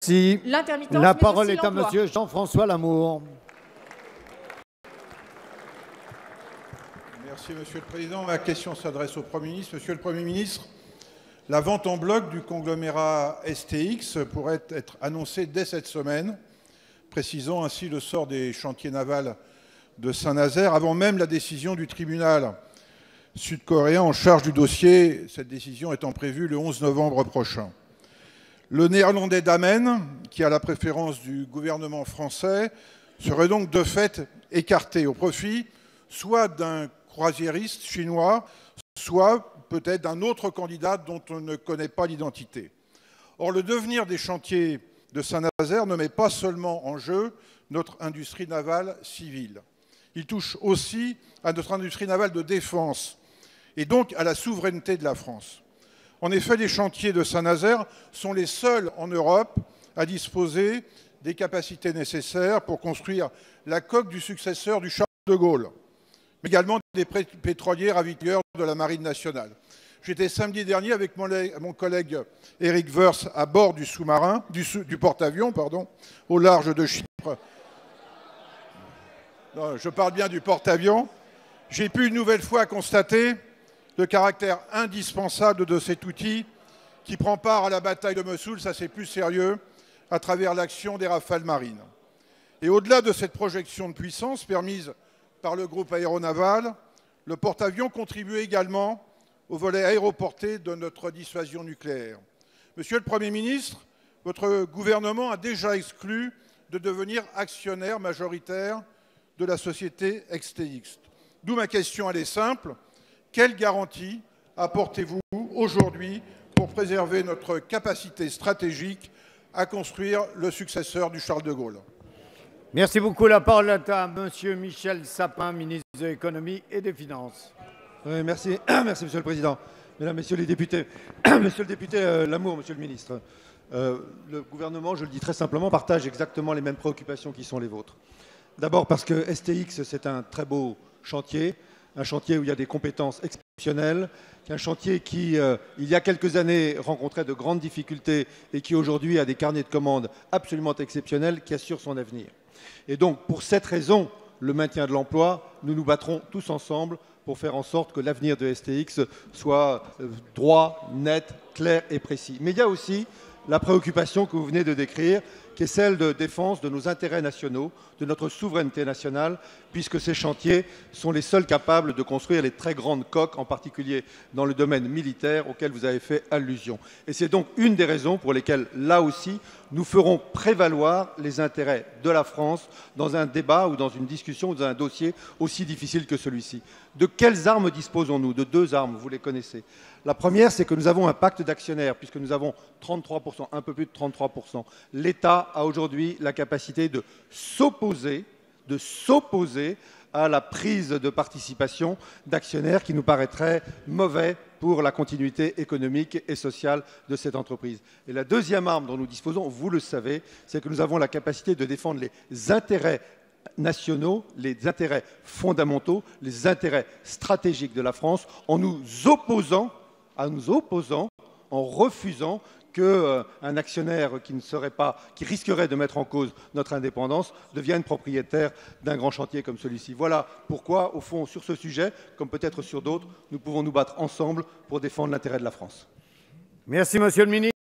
Merci. l'intermittence. La mais parole aussi est à l'emploi. Monsieur Jean-François Lamour. Merci, Monsieur le Président. Ma question s'adresse au Premier ministre. Monsieur le Premier ministre, la vente en bloc du conglomérat STX pourrait être annoncée dès cette semaine, précisant ainsi le sort des chantiers navals de Saint-Nazaire, avant même la décision du tribunal sud-coréen en charge du dossier, cette décision étant prévue le 11 novembre prochain. Le néerlandais Damen, qui a la préférence du gouvernement français, serait donc de fait écarté au profit soit d'un croisiériste chinois, soit peut-être d'un autre candidat dont on ne connaît pas l'identité. Or, le devenir des chantiers de Saint-Nazaire ne met pas seulement en jeu notre industrie navale civile. Il touche aussi à notre industrie navale de défense et donc à la souveraineté de la France. En effet, les chantiers de Saint-Nazaire sont les seuls en Europe à disposer des capacités nécessaires pour construire la coque du successeur du Charles de Gaulle, mais également des pétroliers ravitailleurs de la Marine nationale. J'étais samedi dernier avec mon collègue Éric Woerth à bord du sous-marin, du porte-avions, au large de Chypre. Non, je parle bien du porte-avions. J'ai pu une nouvelle fois constater le caractère indispensable de cet outil qui prend part à la bataille de Mossoul, ça c'est plus sérieux, à travers l'action des rafales marines. Et au-delà de cette projection de puissance permise par le groupe aéronaval, le porte-avions contribue également au volet aéroporté de notre dissuasion nucléaire. Monsieur le Premier ministre, votre gouvernement a déjà exclu de devenir actionnaire majoritaire de la société STX. D'où ma question, elle est simple. Quelle garantie apportez-vous aujourd'hui pour préserver notre capacité stratégique à construire le successeur du Charles de Gaulle? Merci beaucoup. La parole est à Monsieur Michel Sapin, ministre de l'Économie et des Finances. Oui, merci. Merci, Monsieur le Président. Mesdames, Messieurs les députés, Monsieur le député Lamour, Monsieur le ministre, le gouvernement, je le dis très simplement, partage exactement les mêmes préoccupations qui sont les vôtres. D'abord parce que STX, c'est un très beau chantier, un chantier où il y a des compétences exceptionnelles, un chantier qui, il y a quelques années, rencontrait de grandes difficultés et qui aujourd'hui a des carnets de commandes absolument exceptionnels qui assurent son avenir. Et donc, pour cette raison, le maintien de l'emploi, nous nous battrons tous ensemble pour faire en sorte que l'avenir de STX soit droit, net, clair et précis. Mais il y a aussi la préoccupation que vous venez de décrire, qui est celle de défense de nos intérêts nationaux, de notre souveraineté nationale, puisque ces chantiers sont les seuls capables de construire les très grandes coques, en particulier dans le domaine militaire auquel vous avez fait allusion. Et c'est donc une des raisons pour lesquelles, là aussi, nous ferons prévaloir les intérêts de la France dans un débat ou dans une discussion ou dans un dossier aussi difficile que celui-ci. De quelles armes disposons-nous? De deux armes, vous les connaissez. La première, c'est que nous avons un pacte d'actionnaires, puisque nous avons 33%, un peu plus de 33%. L'État a aujourd'hui la capacité de s'opposer à la prise de participation d'actionnaires qui nous paraîtrait mauvais pour la continuité économique et sociale de cette entreprise. Et la deuxième arme dont nous disposons, vous le savez, c'est que nous avons la capacité de défendre les intérêts nationaux, les intérêts fondamentaux, les intérêts stratégiques de la France en nous opposant, en refusant qu'un actionnaire qui risquerait de mettre en cause notre indépendance devienne propriétaire d'un grand chantier comme celui-ci. Voilà pourquoi, au fond, sur ce sujet, comme peut-être sur d'autres, nous pouvons nous battre ensemble pour défendre l'intérêt de la France. Merci, Monsieur le ministre.